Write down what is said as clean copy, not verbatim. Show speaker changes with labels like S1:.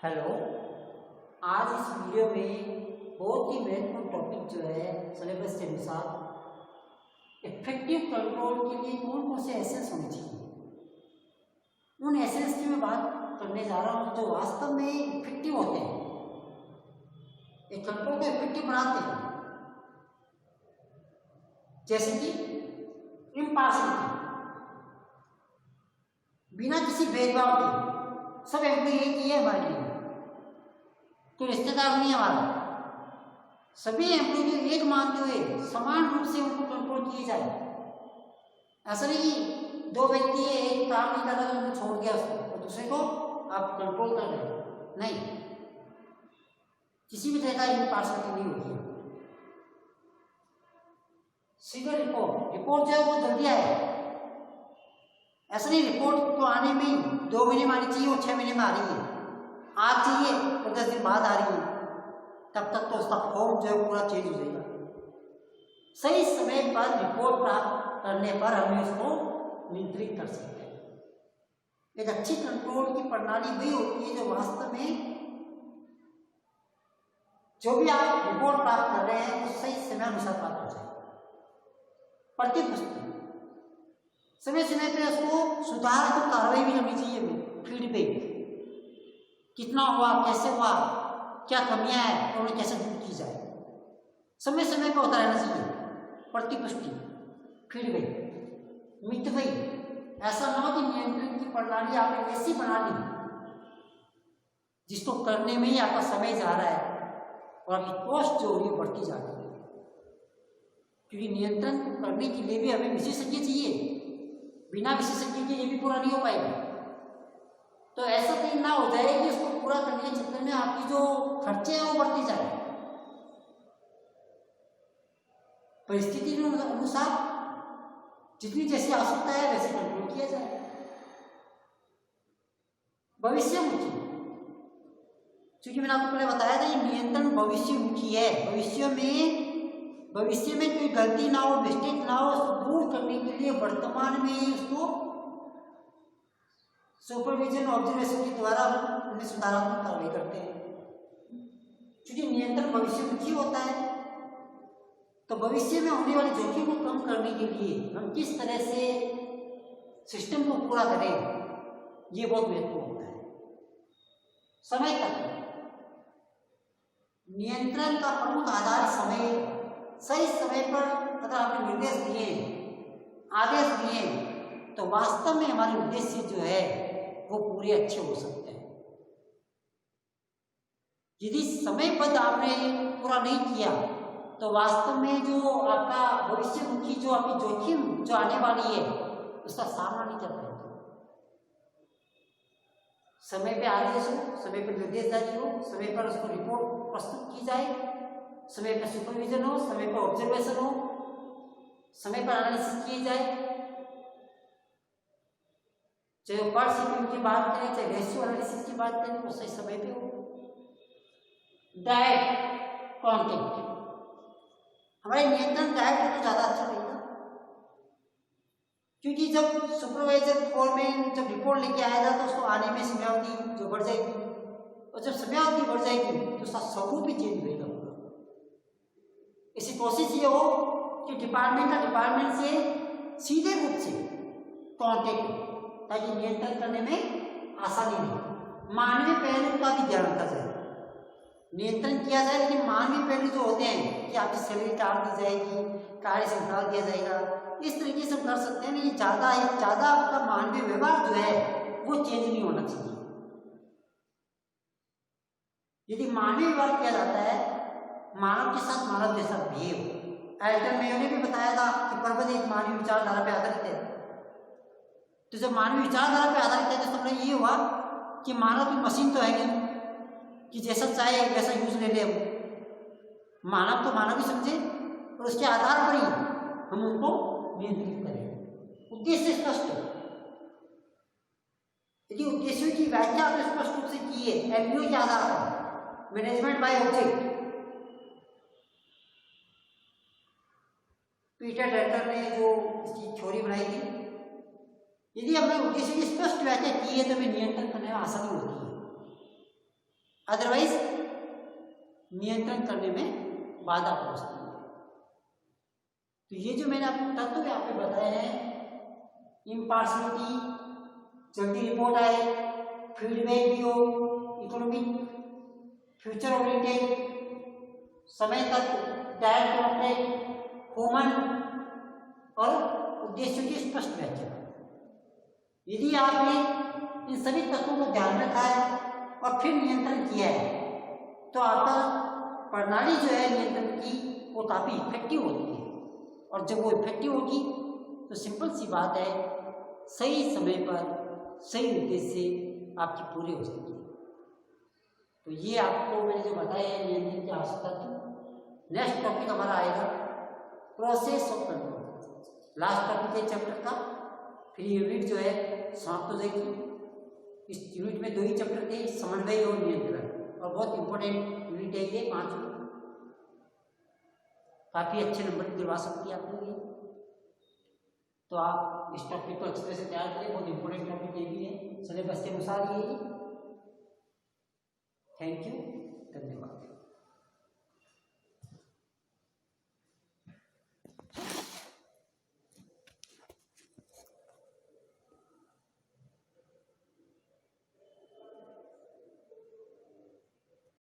S1: Hello. आज इस video में बहुत ही महत्वपूर्ण टॉपिक जो है सिलेबस के अनुसार इफेक्टिव कंट्रोल के लिए कौन कौन से एसेंस होने चाहिए, उन एसेंस की मैं बात करने जा रहा हूँ जो वास्तव में इफेक्टिव होते हैं, एक कंट्रोल को इफेक्टिव बनाते हैं। जैसे कि इम्पार्शियलिटी, बिना किसी भेदभाव के सब एम्प्लॉय एक ही है हमारे लिए, कोई रिश्तेदार नहीं है हमारा, सभी एम्प्लॉय को एक मानते हुए समान रूप से उनको कंट्रोल किए जाए। ऐसा नहीं कि दो व्यक्ति है, एक काम नहीं कर रहा तो उनको छोड़ दिया उसको और दूसरे को आप कंट्रोल कर रहे हो, नहीं, किसी भी तरह का इम्पार्शियलिटी नहीं होगी। सिंगल रिपोर्ट जो है वो जल्दी आए, ऐसा नहीं रिपोर्ट तो आने में 2 महीने में आनी चाहिए और 6 महीने में आ रही है, आज चाहिए और 10 दिन बाद आ रही है, तब तक तो उसका फॉर्म जो है पूरा चेंज हो जाएगा। सही समय पर रिपोर्ट प्राप्त करने पर हमें उसको नियंत्रित कर सकते हैं। एक अच्छी कंट्रोल की प्रणाली वही होती है जो वास्तव में जो भी आप रिपोर्ट प्राप्त कर रहे हैं वो सही समय अनुसार प्राप्त हो जाए। प्रतिपुष्टि, समय समय पे उसको सुधार को कार्रवाई भी करनी चाहिए, फीडबैक, कितना हुआ, कैसे हुआ, क्या कमियां हैं और उन्हें कैसे दूर की जाए, समय समय पर होता रहना चाहिए। प्रतिपुष्टि, फीडबैक, मितव्यय, ऐसा ना हो कि नियंत्रण की प्रणाली आपने ऐसी बना ली जिसको करने में ही आपका समय जा रहा है और आपकी कॉस्ट जो हो रही है बढ़ती जा रही है, क्योंकि नियंत्रण करने के लिए भी हमें विशेषज्ञ चाहिए, बिना विशेषज्ञ के ये भी पूरा नहीं हो पाएगा। तो ऐसा कहीं ना हो जाए कि उसको पूरा करने के चक्कर में आपकी जो खर्चे हैं वो बढ़ती जाए। परिस्थिति के अनुसार जितनी जैसी आवश्यकता है वैसे कंट्रोल किया जाए। भविष्यमुखी, क्योंकि मैंने आपको पहले बताया था ये नियंत्रण भविष्यमुखी है, भविष्य में कोई गलती ना हो, मिस्टेक ना हो, उसको दूर करने के लिए वर्तमान में ही उसको सुपरविजन ऑब्जर्वेशन के द्वारा उन्हें सुधारात्मक कार्रवाई करते हैं। क्योंकि नियंत्रण भविष्यमुखी होता है तो भविष्य में होने वाले जोखिम को कम करने के लिए हम किस तरह से सिस्टम को पूरा करें, ये बहुत महत्वपूर्ण होता है। समय तक नियंत्रण का प्रमुख आधार समय। सही समय पर अगर आपने निर्देश दिए, आदेश दिए, तो वास्तव में हमारे उद्देश्य जो है वो पूरे अच्छे हो सकते हैं। यदि समयबद्ध आपने पूरा नहीं किया तो वास्तव में जो आपका भविष्यमुखी जो आपकी जोखिम जो आने वाली है उसका सामना नहीं कर पाएंगे। समय पे आदेश हो, समय पर निर्देश जारी हो, समय पर उसको रिपोर्ट प्रस्तुत की जाए, समय पर सुपरविजन हो, समय पर ऑब्जर्वेशन हो, समय पर एनालिसिस किए जाए, चाहे पर सीपीएम की बात करें चाहे रेशियो एनालिसिस की बात करें, वो सही समय पे हो। डायरेक्ट कॉन्टेक्ट, हमारे नियंत्रण डायरेक्ट तो ज्यादा अच्छा रहेगा, क्योंकि जब सुपरवाइजर फोरमैन जब रिपोर्ट लेके आएगा तो उसको आने में समयावधि जो बढ़ जाएगी, और जब समयावधि बढ़ जाएगी तो उसका स्वरूप भी चेंज होगा। इसी कोशिश ये हो कि डिपार्टमेंट से सीधे रूप से कॉन्टेक्ट, ताकि नियंत्रण करने में आसानी हो। मानवीय पहलू का भी ध्यान रखा जाए, नियंत्रण किया जाए, लेकिन मानवीय पहलू जो होते हैं कि आपकी सैलरी काट दी जाएगी, कार्य से निकाल दिया जाएगा, इस तरीके से हम कर सकते हैं। नहीं, ज्यादा आपका मानवीय व्यवहार जो है वो चेंज नहीं होना चाहिए। यदि मानवीय व्यवहार किया जाता है, मानव के साथ मानव जैसा बिहेव, एल्टन मेयो ने भी बताया था कि पर्वत एक मानवीय विचारधारा पे आधारित है। तो जब मानवीय विचारधारा पे आधारित है तो इसका मतलब ये हुआ कि मानव की मशीन तो है नहीं कि जैसा चाहे वैसा यूज ले ले। मानव तो मानव ही समझे और उसके आधार पर ही हम उनको नियंत्रित करें। उद्देश्य स्पष्ट है, यदि उद्देश्यों की व्याख्या आपने स्पष्ट रूप से की है एमबीओ के आधार पर, management by object, Peter Drucker ने जो इसकी थ्योरी बनाई थी, यदि हमने उद्देश्य की स्पष्ट व्याख्या की है तो हमें नियंत्रण करने में आसानी होती है। अदरवाइज नियंत्रण करने में बाधा पहुंचती है। तो ये जो मैंने आपको तत्व यहाँ पे बताए हैं, इम्पार्शलिटी, जल्दी रिपोर्ट आए, फीडबैक भी हो, इकोनॉमिक, फ्यूचर ओरिएंटेड, समय तक, डायरेक्ट कॉन्ट्रैक्ट, ह्यूमन और उद्देश्यों की स्पष्ट व्याख्या। यदि आपने इन सभी तत्वों को ध्यान रखा है और फिर नियंत्रण किया है तो आपका प्रणाली जो है नियंत्रण की वो काफ़ी इफेक्टिव होती है। और जब वो इफेक्टिव होगी तो सिंपल सी बात है, सही समय पर सही उद्देश्य आपकी पूरे हो सकती है। तो ये आपको मैंने जो बताया है नियंत्रण की आवश्यकता थी। नेक्स्ट टॉपिक हमारा आएगा process of control. Last topic है चैप्टर का, फिर यूनिट जो है समाप्त हो जाएगी। इस यूनिट में 2 ही चैप्टर थे, समन्वय और नियंत्रण, और बहुत इंपॉर्टेंट यूनिट है ये 5वीं। काफ़ी अच्छे नंबर दिलवा सकती है आपको ये। तो आप इस टॉपिक को अच्छी तरह से तैयार करें, बहुत इंपॉर्टेंट टॉपिक ये भी है, सिलेबस के अनुसार ये। Thank you.